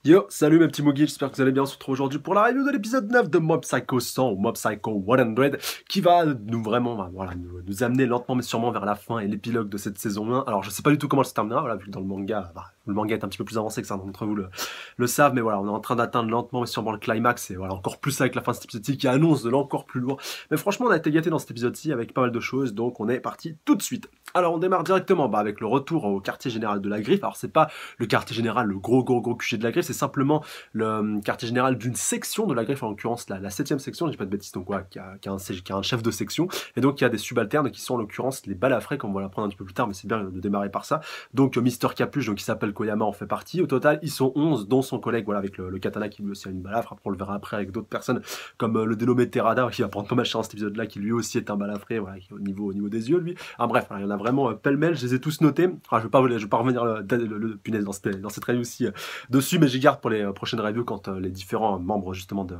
Yo, salut mes petits Moogies, j'espère que vous allez bien. On se retrouve aujourd'hui pour la review de l'épisode 9 de Mob Psycho 100 ou Mob Psycho 100 qui va nous vraiment voilà, nous amener lentement mais sûrement vers la fin et l'épilogue de cette saison 1. Alors je sais pas du tout comment elle se terminera, voilà, vu que dans le manga est un petit peu plus avancé que certains d'entre vous le savent, mais voilà, on est en train d'atteindre lentement mais sûrement le climax et voilà, encore plus avec la fin de cet épisode-ci qui annonce de l'encore plus lourd. Mais franchement, on a été gâtés dans cet épisode-ci avec pas mal de choses, donc on est parti tout de suite. Alors on démarre directement avec le retour au quartier général de la Griffe. Alors c'est pas le quartier général, le gros QG de la Griffe, c'est simplement le quartier général d'une section de la Griffe, en l'occurrence la 7ème section, je dis pas de bêtises, donc quoi, qui a un chef de section, et donc il y a des subalternes qui sont en l'occurrence les balafrés, comme on va l'apprendre un petit peu plus tard, mais c'est bien de démarrer par ça. Donc Mister Capuche, donc qui s'appelle Koyama, en fait partie. Au total, ils sont 11, dont son collègue, voilà, avec le katana qui lui aussi a une balafre. Après on le verra après avec d'autres personnes, comme le dénommé Terada, qui va prendre pas mal cher dans cet épisode-là, qui lui aussi est un balafré, voilà, qui est au niveau des yeux, lui. Ah bref, il y en a vraiment pêle-mêle, je les ai tous notés. Enfin, je vais pas revenir punaise dans cette review aussi dessus, mais j'y garde pour les prochaines reviews quand les différents membres justement de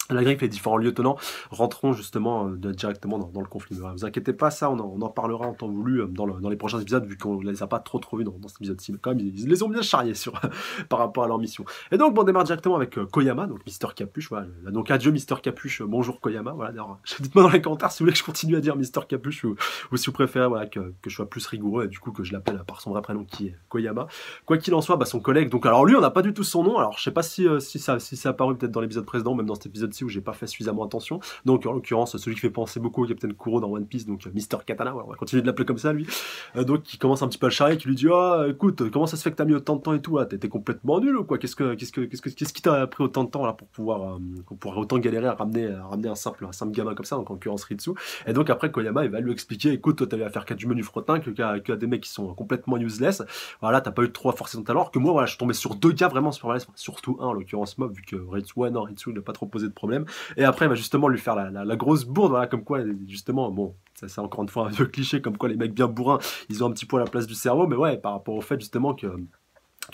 la Griffe, les différents lieutenants rentreront justement directement dans le conflit. Ne vous inquiétez pas, ça on en parlera en temps voulu dans les prochains épisodes, vu qu'on ne les a pas trop vus dans cet épisode-ci, mais quand même ils les ont bien charriés par rapport à leur mission. Et donc on démarre directement avec Koyama, donc Mister Capuche, voilà, donc adieu Mister Capuche, bonjour Koyama, voilà, d'ailleurs, dites-moi dans les commentaires si vous voulez que je continue à dire Mister Capuche ou si vous préférez voilà, que je sois plus rigoureux et du coup que je l'appelle par son vrai prénom qui est Koyama. Quoi qu'il en soit, son collègue, donc alors lui on n'a pas du tout son nom, alors je sais pas si ça a apparu peut-être dans l'épisode précédent, même dans cet épisode où j'ai pas fait suffisamment attention. Donc en l'occurrence celui qui fait penser beaucoup au Captain Kuro dans One Piece, donc Mister Katana, voilà, on va continuer de l'appeler comme ça lui. Donc qui commence un petit peu à le charrier, qui lui dit écoute, comment ça se fait que t'as mis autant de temps et tout, t'es complètement nul ou quoi, qu'est-ce qui t'a pris autant de temps là pour pouvoir autant galérer à ramener un simple gamin comme ça, donc en l'occurrence Ritsu. Et donc après Koyama il va lui expliquer, écoute, toi t'avais à faire qu'à du menu frottin, que des mecs qui sont complètement useless, voilà, t'as pas eu trop à forcer ton talent, alors que moi voilà, je suis tombé sur 2 gars vraiment super balèzes, surtout un en l'occurrence Mob, vu que Ritsu il n'a pas trop posé de problème. Et après, il va justement lui faire la grosse bourde, voilà, comme quoi, justement, bon, ça c'est encore une fois un vieux cliché, comme quoi les mecs bien bourrins, ils ont un petit peu à la place du cerveau, mais ouais, par rapport au fait justement qu'il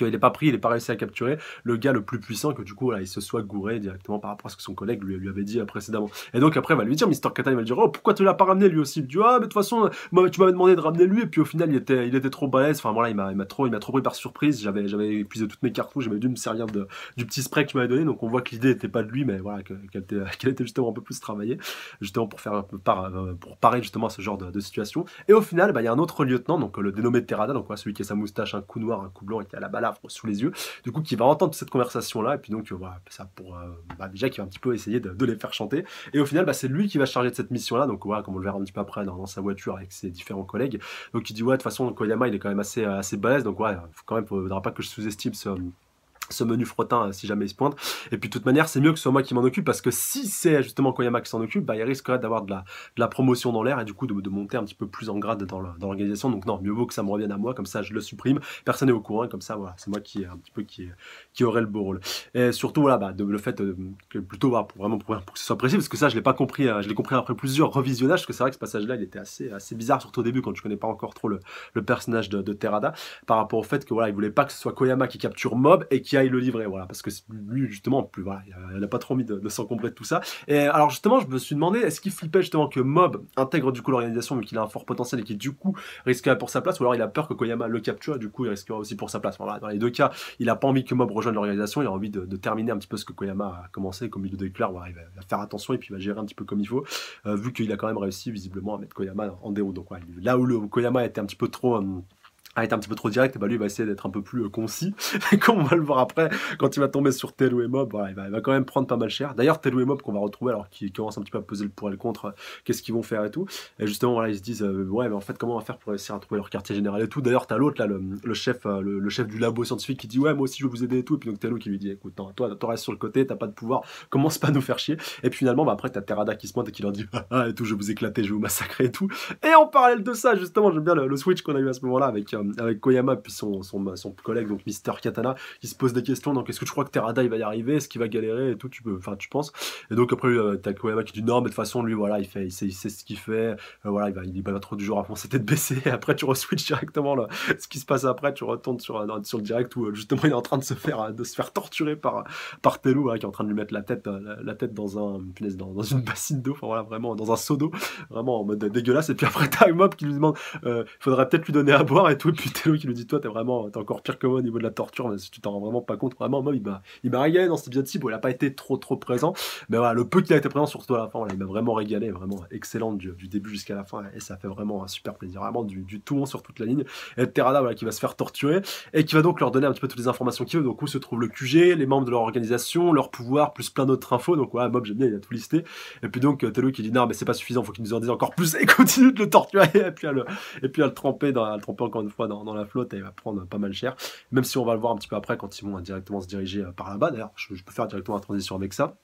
n'est pas pris, il n'est pas réussi à capturer le gars le plus puissant, que du coup voilà, il se soit gouré directement par rapport à ce que son collègue lui avait dit précédemment. Et donc après il va lui dire, Mister Katana, il va lui dire, oh pourquoi tu l'as pas ramené lui aussi? Il dit, ah mais de toute façon tu m'avais demandé de ramener lui, et puis au final il était trop balèze, enfin voilà, il m'a trop pris par surprise, j'avais épuisé toutes mes cartouches, j'avais dû me servir du petit spray que tu m'avais donné, donc on voit que l'idée n'était pas de lui, mais voilà, qu'elle était justement un peu plus travaillée, justement pour faire un peu pour parer justement à ce genre de situation. Et au final il y a un autre lieutenant, donc le dénommé Terada, donc voilà, celui qui a sa moustache, un coup noir, un coup blanc et qui a la balafre sous les yeux, du coup qui va entendre cette conversation là, et puis donc voilà, ça pour déjà qui va un petit peu essayer de les faire chanter, et au final c'est lui qui va charger de cette mission là, donc voilà, comme on le verra un petit peu après dans sa voiture avec ses différents collègues. Donc il dit ouais, de toute façon Koyama il est quand même assez balèze, donc ouais, faudra pas que je sous-estime ce menu frottin si jamais il se pointe. Et puis de toute manière c'est mieux que ce soit moi qui m'en occupe, parce que si c'est justement Koyama qui s'en occupe, il risquerait d'avoir de la promotion dans l'air, et du coup de monter un petit peu plus en grade dans l'organisation. Donc non, mieux vaut que ça me revienne à moi, comme ça je le supprime, personne n'est au courant, et comme ça voilà, c'est moi qui aurait le beau rôle. Et surtout voilà, le fait que plutôt pour que ce soit précis, parce que ça je l'ai pas compris, je l'ai compris après plusieurs revisionnages, parce que c'est vrai que ce passage là il était assez bizarre, surtout au début quand je connais pas encore trop le personnage de Terada, par rapport au fait que voilà, il voulait pas que ce soit Koyama qui capture Mob et qui aille le livrer, voilà, parce que lui justement plus voilà, il a pas trop envie de s'encombrer de tout ça. Et alors justement je me suis demandé, est-ce qu'il flippait justement que Mob intègre du coup l'organisation, vu qu'il a un fort potentiel et qui du coup risquerait pour sa place, ou alors il a peur que Koyama le capture et du coup il risquera aussi pour sa place. Voilà, dans les deux cas il a pas envie que Mob rejoigne l'organisation, il a envie de terminer un petit peu ce que Koyama a commencé, comme il le déclare, voilà, il va faire attention et puis il va gérer un petit peu comme il faut, vu qu'il a quand même réussi visiblement à mettre Koyama en déroute. Donc voilà, là où le Koyama était un petit peu trop direct, lui il va essayer d'être un peu plus concis, comme on va le voir après quand il va tomber sur Telu et Mob, voilà, il va quand même prendre pas mal cher. D'ailleurs Telu et Mob qu'on va retrouver, alors qu'ils commencent un petit peu à peser le pour et le contre, qu'est-ce qu'ils vont faire et tout, et justement voilà, ils se disent ouais mais en fait comment on va faire pour réussir à trouver leur quartier général et tout. D'ailleurs t'as l'autre là, le chef du labo scientifique qui dit ouais moi aussi je veux vous aider et tout, et puis donc Telu qui lui dit écoute non, toi restes sur le côté, t'as pas de pouvoir, commence pas à nous faire chier. Et puis finalement après t'as Terada qui se pointe et qui leur dit ah et tout, je vais vous éclater, je vais vous massacrer et tout. Et en parallèle de ça justement j'aime bien le switch qu'on a eu à ce moment là avec Koyama puis son collègue donc Mister Katana, qui se pose des questions, donc est-ce que tu crois que Terada il va y arriver, est-ce qu'il va galérer et tout, tu penses. Et donc après t'as Koyama qui dit non mais de toute façon lui voilà il sait ce qu'il fait, voilà il est pas trop du genre à foncer tête baissée. Et après tu re-switch directement là, ce qui se passe après, tu retournes sur le direct où justement il est en train de se faire torturer par Telu, voilà, qui est en train de lui mettre la tête dans une bassine d'eau, enfin voilà, vraiment dans un seau d'eau, vraiment en mode dégueulasse. Et puis après t'as Mob qui lui demande faudrait peut-être lui donner à boire et tout, puis Tello qui lui dit, toi, t'es encore pire que moi au niveau de la torture, mais si tu t'en rends vraiment pas compte, vraiment, moi, il m'a régalé dans cet épisode-ci. Bon, il a pas été trop présent, mais voilà, le peu qu'il a été présent, surtout à la fin, voilà, il m'a vraiment régalé, vraiment excellent du début jusqu'à la fin, et ça fait vraiment un super plaisir, vraiment du tout bon sur toute la ligne. Et Terada, voilà, qui va se faire torturer, et qui va donc leur donner un petit peu toutes les informations qu'il veut, donc où se trouve le QG, les membres de leur organisation, leur pouvoir, plus plein d'autres infos, donc voilà, Mob, j'aime bien, il a tout listé. Et puis donc, Tello qui dit, non, mais c'est pas suffisant, faut qu'il nous en dise encore plus, et continue de le torturer, et puis à le tremper encore une fois dans la flotte, et il va prendre pas mal cher, même si on va le voir un petit peu après, quand ils vont directement se diriger par là-bas. D'ailleurs, je peux faire directement la transition avec ça.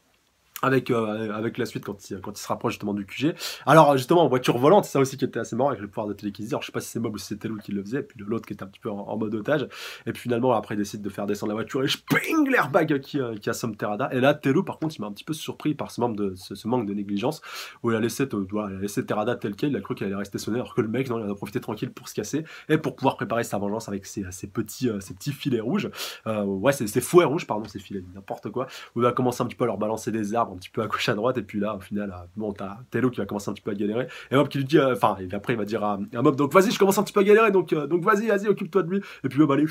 Avec la suite quand il se rapproche justement du QG. Alors justement, voiture volante, c'est ça aussi qui était assez marrant avec le pouvoir de télékinésie. Alors je sais pas si c'est Mob ou si c'était Tello qui le faisait, et puis l'autre qui était un petit peu en mode otage. Et puis finalement, après, il décide de faire descendre la voiture et je ping l'airbag qui assomme Terada. Et là, Tello, par contre, il m'a un petit peu surpris par ce manque de négligence, où il a laissé Terada tel quel, il a cru qu'il allait rester sonné, alors que le mec, non, il en a profité tranquille pour se casser et pour pouvoir préparer sa vengeance avec ses petits filets rouges. Ouais, c'est fouets rouges, pardon, ces filets, n'importe quoi. Où il va commencer un petit peu à leur balancer des arbres un petit peu à gauche à droite, et puis là au final bon, t'as Tello qui va commencer un petit peu à galérer, et Mob qui lui dit après il va dire à Mob, donc vas-y, je commence un petit peu à galérer, donc vas-y occupe-toi de lui, et puis Mob allez,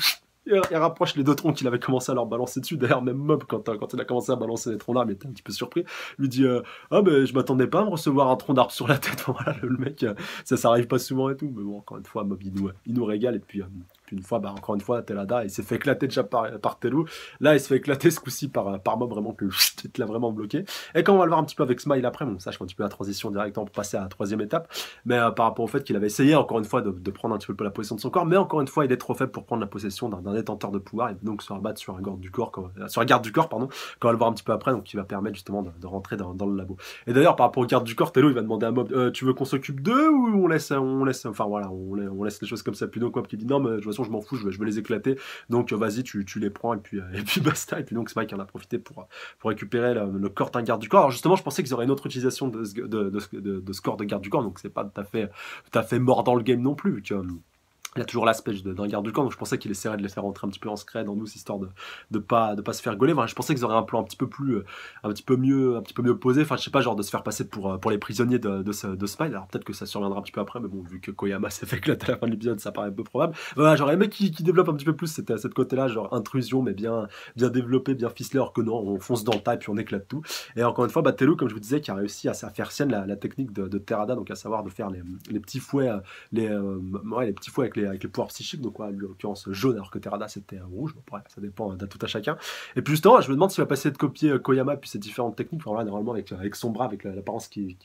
il rapproche les deux troncs qu'il avait commencé à leur balancer dessus. D'ailleurs, même Mob, quand il a commencé à balancer les troncs d'arbre, il était un petit peu surpris. Il lui dit ah, mais je m'attendais pas à me recevoir un tronc d'arbre sur la tête. Voilà, le mec, ça arrive pas souvent et tout. Mais bon, encore une fois, Mob, il nous régale. Et puis une fois, encore une fois, Telada, il s'est fait éclater déjà par Tello. Là, il se fait éclater ce coup-ci par Mob, vraiment, que il l'a vraiment bloqué. Et quand on va le voir un petit peu avec Smile après, bon, ça, je fais un petit peu la transition directement pour passer à la troisième étape. Mais par rapport au fait qu'il avait essayé, encore une fois, de prendre un petit peu la possession de son corps, mais encore une fois, il est trop faible pour prendre la possession d'un détenteur de pouvoir, et donc se rabattre sur un garde du corps, quand on va le voir un petit peu après, donc qui va permettre justement de rentrer dans le labo. Et d'ailleurs, par rapport au garde du corps, Tello, il va demander à Mob, tu veux qu'on s'occupe d'eux ou on laisse, enfin voilà, on laisse les choses comme ça. Puis donc Mob qui dit non, mais de toute façon, je m'en fous, je vais les éclater, donc vas-y, tu les prends, et puis basta. Et puis donc Spike en a profité pour récupérer le corps d'un garde du corps. Alors justement, je pensais qu'ils auraient une autre utilisation de ce corps de garde du corps, donc c'est pas tout à fait mort dans le game non plus, vu que il a toujours l'aspect d'un garde du corps, donc je pensais qu'il essaierait de les faire rentrer un petit peu en secret dans nous, histoire de pas se faire gauler. Enfin, je pensais qu'ils auraient un plan un petit peu mieux posé. Enfin, je sais pas, genre de se faire passer pour les prisonniers de Smile. Alors peut-être que ça surviendra un petit peu après, mais bon, vu que Koyama s'est fait éclater à la fin de l'épisode, ça paraît un peu probable. Voilà, j'aurais aimé qu'il développe un petit peu plus cette côté-là, genre intrusion, mais bien développé, bien ficelé, alors que non, on fonce dans le tas et puis on éclate tout. Et encore une fois, Tello, comme je vous disais, qui a réussi à faire sienne la technique de Terada, donc à savoir de faire les petits fouets, les petits fouets avec les pouvoirs psychiques, donc en l'occurrence jaune, alors que Terada c'était rouge. Bon, bref, ça dépend d'un tout à chacun. Et puis justement, je me demande s'il va passer de copier Koyama puis ses différentes techniques. Enfin, voilà, normalement avec son bras, avec l'apparence qui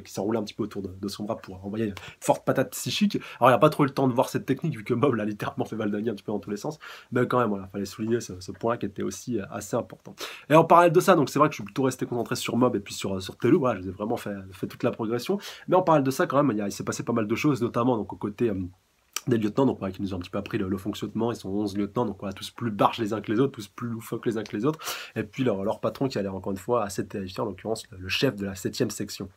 s'enroulait un petit peu autour de son bras pour envoyer une forte patate psychique. Alors il n'y a pas trop le temps de voir cette technique vu que Mob l'a littéralement fait Valdagny un petit peu dans tous les sens, mais quand même, voilà, fallait souligner ce point-là qui était aussi assez important. Et en parallèle de ça, donc c'est vrai que je suis plutôt resté concentré sur Mob et puis sur Tello. Voilà, je vous ai vraiment fait toute la progression. Mais en parallèle de ça, quand même, il s'est passé pas mal de choses, notamment donc au côté des lieutenants, donc qui nous ont un petit peu appris le fonctionnement. Ils sont 11 lieutenants, donc tous plus barges les uns que les autres, tous plus loufoques les uns que les autres, et puis leur patron qui a l'air encore une fois assez terrifiant, en l'occurrence le chef de la 7e section.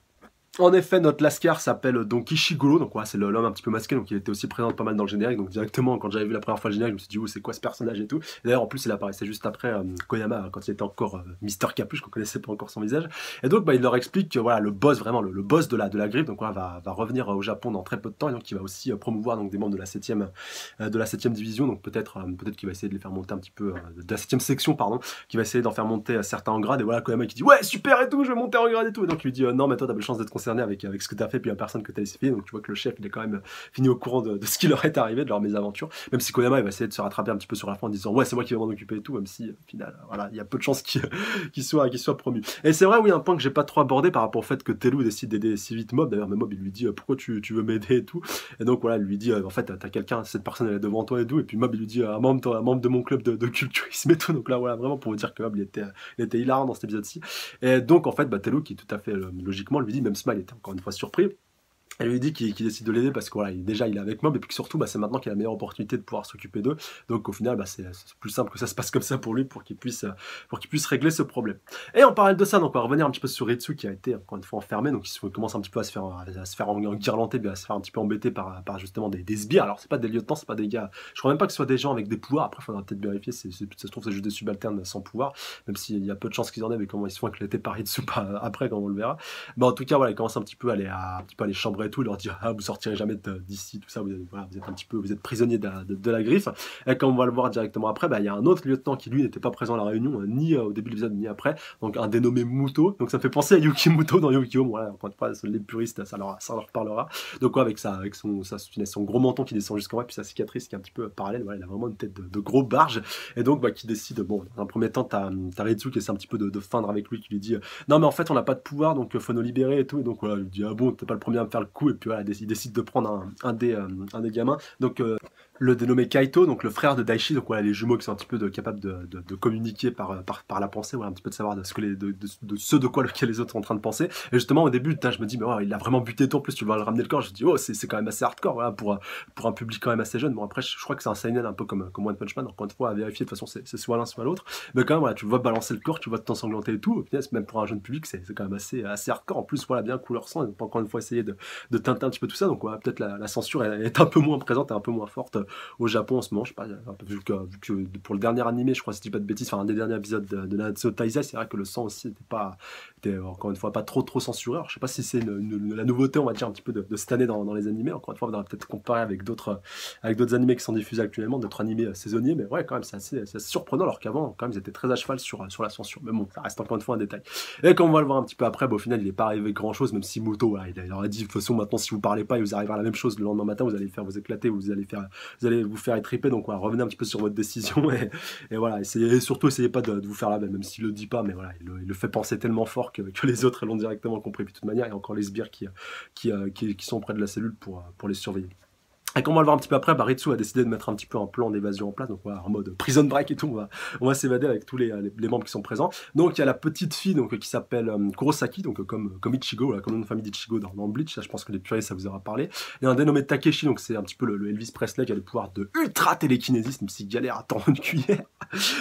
En effet, notre Lascar s'appelle donc Ishiguro, donc c'est l'homme un petit peu masqué, donc il était aussi présent pas mal dans le générique, donc directement quand j'avais vu la première fois le générique, je me suis dit c'est quoi ce personnage et tout. Et d'ailleurs en plus il apparaissait juste après Koyama, quand il était encore Mister Capuche, qu'on connaissait pas encore son visage. Et donc il leur explique que voilà, le boss, vraiment le boss de la griffe, donc va revenir au Japon dans très peu de temps, et donc il va aussi promouvoir donc des membres de la 7e division, donc peut-être qu'il va essayer de les faire monter un petit peu, de la 7e section pardon, qui va essayer d'en faire monter certains en grade. Et voilà, Koyama qui dit ouais super et tout, je vais monter en grade et tout. Et donc il lui dit non mais toi t'as de chance d'être avec ce que tu as fait, puis la personne que tu as laissé finir. Donc tu vois que le chef il est quand même fini au courant de ce qui leur est arrivé, de leur mésaventure, même si Koyama il va essayer de se rattraper un petit peu sur la fin en disant ouais c'est moi qui vais m'en occuper et tout, même si au final voilà, il y a peu de chances qu'il soit promu. Et c'est vrai, oui, un point que j'ai pas trop abordé par rapport au fait que Tello décide d'aider si vite Mob. D'ailleurs même Mob il lui dit pourquoi tu veux m'aider et tout, et donc voilà, il lui dit en fait t'as quelqu'un, cette personne elle est devant toi et tout, et puis Mob il lui dit un membre de mon club de culturisme et tout. Donc là voilà, vraiment pour vous dire que Mob il était hilarant dans cet épisode-ci. Et donc en fait Tello qui tout à fait logiquement lui dit, même Smile était encore une fois surpris, elle lui dit qu'il décide de l'aider parce que voilà, déjà il est avec Mob, et puis que surtout c'est maintenant qu'il a la meilleure opportunité de pouvoir s'occuper d'eux. Donc au final c'est plus simple que ça se passe comme ça pour lui, pour qu'il puisse régler ce problème. Et en parallèle de ça, donc on va revenir un petit peu sur Ritsu qui a été encore une fois enfermé, donc il commence un petit peu à se faire enguirlanter, à se faire un petit peu embêter par justement des sbires. Alors c'est pas des lieutenants, c'est pas des gars, je crois même pas que ce soit des gens avec des pouvoirs. Après faudra peut-être vérifier, ça se trouve c'est juste des subalternes sans pouvoir, même s'il y a peu de chances qu'ils en aient, mais comment ils se font éclater par Ritsu après quand on le verra. Mais en tout cas voilà, il commence un petit peu à les chambrer et tout, il leur dit ah vous sortirez jamais d'ici, tout ça, voilà, vous êtes un petit peu, vous êtes prisonnier de la griffe. Et comme on va le voir directement après, il y a un autre lieutenant qui lui n'était pas présent à la réunion, ni au début de l'épisode ni après, donc un dénommé Muto, donc ça me fait penser à Yuki Muto dans Yu-Gi-Oh! Voilà, encore une fois, les puristes, ça leur parlera. Donc ouais, avec son gros menton qui descend jusqu'en bas, puis sa cicatrice qui est un petit peu parallèle, voilà, il a vraiment une tête de gros barge, et donc qui décide, bon, dans un premier temps, t'as Ritsu qui essaie un petit peu de feindre avec lui, qui lui dit non mais en fait on n'a pas de pouvoir, donc faut nous libérer et tout, et donc voilà, il lui dit ah bon, t'es pas le premier à me faire le coup, et puis voilà, il décide de prendre un des gamins, donc le dénommé Kaito, donc le frère de Daichi, donc voilà, les jumeaux qui sont un petit peu capables de communiquer par la pensée, voilà, un petit peu de savoir de ce de quoi les autres sont en train de penser. Et justement, au début, je me dis, mais ouais, il a vraiment buté tout, en plus, tu vas le ramener le corps. Je me dis, oh, c'est quand même assez hardcore, voilà, pour un public quand même assez jeune. Bon, après, je crois que c'est un seinen un peu comme One Punch Man, encore une fois, à vérifier, de toute façon, c'est soit l'un, soit l'autre. Mais quand même, voilà, tu le vois balancer le corps, tu le vois t'ensanglanter et tout. Au final, même pour un jeune public, c'est quand même assez hardcore. En plus, voilà, bien couleur sang, ils n'ont pas encore une fois essayé de teinter un petit peu tout ça. Donc, voilà, peut-être la censure est un peu moins présente et un peu moins forte au Japon en ce moment, je sais pas, vu que pour le dernier animé, je crois, si je dis pas de bêtises, enfin un des derniers épisodes de Nanatsu no Taizai, c'est vrai que le sang aussi était encore une fois pas trop censuré. Alors, je sais pas si c'est la nouveauté, on va dire, un petit peu de cette année dans les animés. Encore une fois, on va peut-être comparer avec d'autres animés qui sont diffusés actuellement, d'autres animés saisonniers, mais ouais, quand même, c'est assez surprenant, alors qu'avant, quand même, ils étaient très à cheval sur la censure. Mais bon, ça reste encore une fois un détail. Et comme on va le voir un petit peu après, au final, il n'est pas arrivé grand chose, même si Muto, voilà, il leur a dit, de toute façon, maintenant, si vous parlez pas, il vous arrivera la même chose le lendemain matin, vous allez faire vous éclater, vous allez vous faire étriper, donc voilà, revenez un petit peu sur votre décision et voilà, surtout essayez pas de vous faire la même s'il le dit pas, mais voilà, il le fait penser tellement fort que les autres l'ont directement compris. Puis de toute manière, il y a encore les sbires qui sont près de la cellule pour les surveiller. Et comme on va le voir un petit peu après, Ritsu a décidé de mettre un petit peu un plan d'évasion en place, donc voilà, en mode prison break et tout, on va s'évader avec tous les membres qui sont présents. Donc il y a la petite fille donc, qui s'appelle Kurosaki, donc comme Ichigo, voilà, comme le nom de famille d'Ichigo dans Bleach, là, je pense que les puristes ça vous aura parlé. Il y a un dénommé Takeshi, donc c'est un petit peu le Elvis Presley qui a le pouvoir de ultra télékinésiste, même s'il galère à tendre une cuillère.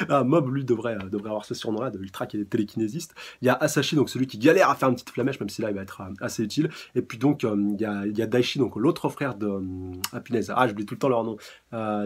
Mob lui devrait avoir ce surnom-là de ultra télékinésiste. Il y a Asashi, donc celui qui galère à faire une petite flamèche, même si là il va être assez utile. Et puis donc il y a Daichi, donc l'autre frère de punaise, j'oublie tout le temps leur nom.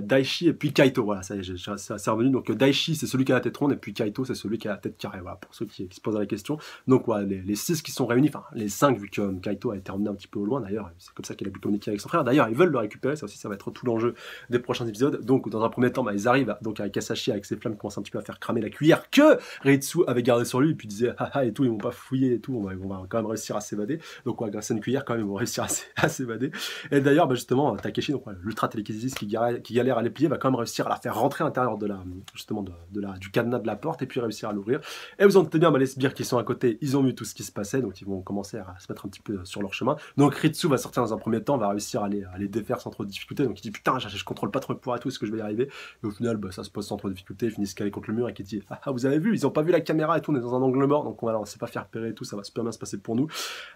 Daichi et puis Kaito, voilà, ça y est, c'est revenu. Donc Daichi, c'est celui qui a la tête ronde, et puis Kaito, c'est celui qui a la tête carrée, voilà, pour ceux qui se posent la question. Donc voilà, les 6 qui sont réunis, enfin les 5, vu que Kaito a été emmené un petit peu au loin, d'ailleurs, c'est comme ça qu'il a pu communiquer avec son frère. D'ailleurs, ils veulent le récupérer, ça aussi, ça va être tout l'enjeu des prochains épisodes. Donc dans un premier temps, ils arrivent, donc avec Asashi, avec ses flammes, commencent un petit peu à faire cramer la cuillère que Ritsu avait gardé sur lui, et puis disait, haha, et tout, ils vont pas fouiller et tout, ils vont quand même réussir à s'évader. Donc ouais, grâce à une cuillère, quand même, ils vont réussir à s'évader. Et d'ailleurs, justement, Takeshi, donc l'ultra télékinésiste qui galère à les plier, va quand même réussir à la faire rentrer à l'intérieur du cadenas de la porte, et puis réussir à l'ouvrir. Et vous en doutez bien, les sbires qui sont à côté, ils ont vu tout ce qui se passait, donc ils vont commencer à se mettre un petit peu sur leur chemin. Donc Ritsu va sortir dans un premier temps, va réussir à les défaire sans trop de difficulté. Donc il dit putain, je contrôle pas trop le pouvoir et tout, est-ce que je vais y arriver? Et au final, ça se pose sans trop de difficulté, ils finissent calés contre le mur, et qui dit vous avez vu, ils ont pas vu la caméra et tout, on est dans un angle mort, donc on sait pas faire repérer et tout, ça va super bien se passer pour nous.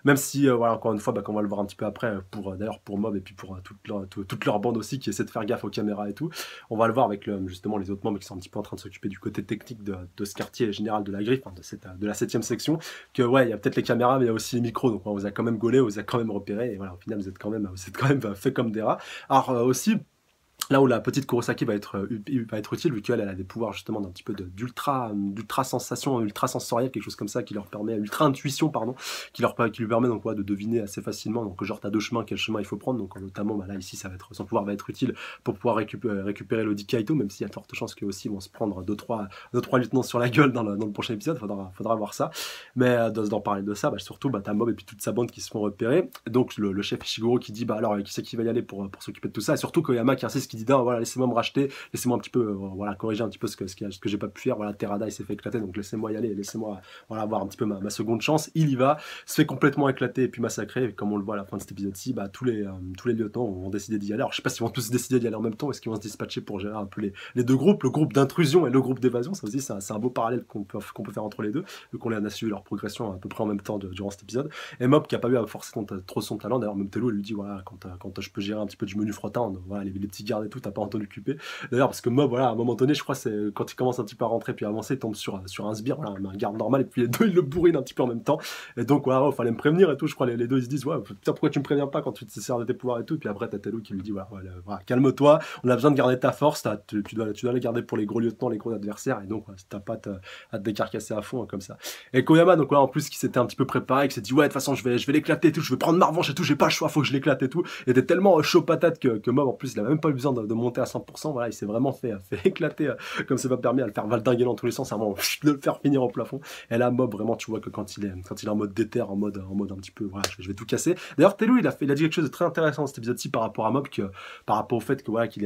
Même si, voilà, encore une fois, quand on va le voir un petit peu après, d'ailleurs pour Mob et puis pour toute leur bande aussi qui essaie de faire gaffe aux caméras et tout, on va le voir avec justement les autres membres qui sont un petit peu en train de s'occuper du côté technique de ce quartier général de la griffe, de la 7ème section, que ouais, il y a peut-être les caméras, mais il y a aussi les micros, donc on vous a quand même gaulé, on vous a quand même repéré, et voilà, au final vous êtes quand même fait comme des rats. Alors aussi, là où la petite Kurosaki va être utile, vu qu'elle a des pouvoirs justement d'un petit peu d'ultra sensation, ultra sensoriel, quelque chose comme ça, qui leur permet, ultra intuition, pardon, qui lui permet donc de deviner assez facilement, donc genre t'as deux chemins, quel chemin il faut prendre, donc notamment là ici son pouvoir va être utile pour pouvoir récupérer le Kaito, même s'il y a de fortes chances qu'eux aussi vont se prendre 2-3 lieutenants sur la gueule dans le prochain épisode, faudra voir ça. Mais d'en parler de ça, surtout t'as Mob et puis toute sa bande qui se font repérer, donc le chef Ishiguro qui dit alors qui c'est qui va y aller pour s'occuper de tout ça, et surtout Koyama qui insiste, qui dit voilà, laissez-moi me racheter, laissez-moi un petit peu corriger un petit peu ce que j'ai pas pu faire, voilà, Terada il s'est fait éclater, donc laissez-moi y aller, laissez-moi avoir un petit peu ma seconde chance. Il y va, se fait complètement éclater et puis massacrer, et comme on le voit à la fin de cet épisode-ci, tous les lieutenants vont décider d'y aller. Alors je sais pas s'ils vont tous décider d'y aller en même temps, est-ce qu'ils vont se dispatcher pour gérer un peu les deux groupes, le groupe d'intrusion et le groupe d'évasion. Ça aussi c'est un beau parallèle qu'on peut faire entre les deux, vu qu'on a suivi leur progression à peu près en même temps durant cet épisode. Et Mob qui a pas eu à forcer trop son talent, d'ailleurs même Tello lui dit voilà, quand je peux gérer un petit peu du menu frottant, voilà, les petits gardes regarder tout, t'as pas entendu occuper. D'ailleurs, parce que Mob, voilà, à un moment donné, je crois, c'est quand il commence un petit peu à rentrer puis à avancer, il tombe sur un sbire, voilà, un garde normal, et puis les deux, ils le bourrinent un petit peu en même temps. Et donc, voilà, il fallait me prévenir et tout. Je crois les deux, ils se disent, ouais, putain, pourquoi tu me préviens pas quand tu te sers de tes pouvoirs et tout. Puis après, t'as Tello qui lui dit, voilà, calme-toi, on a besoin de garder ta force, tu dois les garder pour les gros lieutenants, les gros adversaires. Et donc, si t'as pas à te décarcasser à fond, comme ça. Et Koyama, donc voilà, en plus, qui s'était un petit peu préparé, qui s'est dit, ouais, de toute façon, je vais l'éclater et tout, je vais prendre ma revanche et tout, j'ai pas le choix, faut que je l'éclate et tout. Il était tellement chaud patate que Mob, en plus, il a même pas eu besoin de monter à 100%. Voilà, il s'est vraiment fait éclater, comme c'est pas permis, à le faire valdinguer dans tous les sens, à vraiment de le faire finir au plafond. Et là, Mob, vraiment, tu vois que quand il est en mode déter, en mode un petit peu, voilà, je vais tout casser. D'ailleurs, Tello, il a dit quelque chose de très intéressant dans cet épisode-ci par rapport à Mob, par rapport au fait que, voilà, qu'il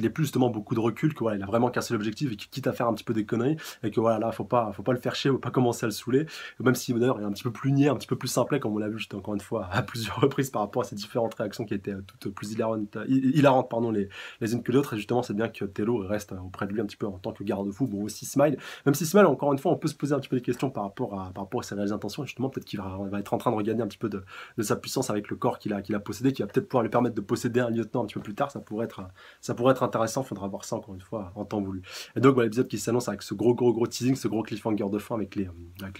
ait plus justement beaucoup de recul, que voilà, il a vraiment cassé l'objectif et qu'il quitte à faire un petit peu des conneries, et que voilà, là, faut pas le faire chier, faut pas commencer à le saouler, même si d'ailleurs il est un petit peu plus niais, un petit peu plus simplet, comme on l'a vu juste encore une fois à plusieurs reprises par rapport à ces différentes réactions qui étaient toutes plus hilarantes pardon, les unes que les autres. Et justement, c'est bien que Tello reste auprès de lui un petit peu en tant que garde-fou. Bon, aussi Smile, même si Smile, encore une fois, on peut se poser un petit peu des questions par rapport à ses réelles intentions. Justement, peut-être qu'il va être en train de regagner un petit peu de sa puissance avec le corps qu'il a possédé, qui va peut-être pouvoir lui permettre de posséder un lieutenant un petit peu plus tard. Ça pourrait être intéressant, faudra voir ça encore une fois en temps voulu. Et donc voilà, l'épisode qui s'annonce avec ce gros teasing, ce gros cliffhanger de fin avec les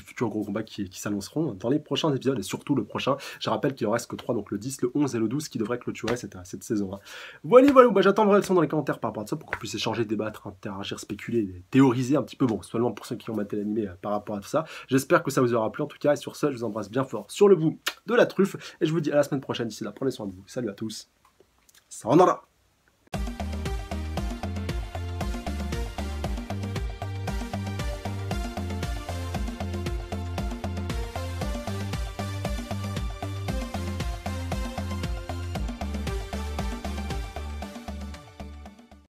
futurs gros combats qui s'annonceront dans les prochains épisodes, et surtout le prochain. Je rappelle qu'il en reste que 3, donc le 10, le 11 et le 12 qui devraient clôturer cette saison. Voilà, bah, j'attends vos réactions dans les commentaires par rapport à ça pour qu'on puisse échanger, débattre, interagir, spéculer, théoriser un petit peu, bon, seulement pour ceux qui ont maté l'animé par rapport à tout ça. J'espère que ça vous aura plu en tout cas, et sur ce, je vous embrasse bien fort sur le bout de la truffe, et je vous dis à la semaine prochaine. D'ici là, prenez soin de vous. Salut à tous. Sayonara.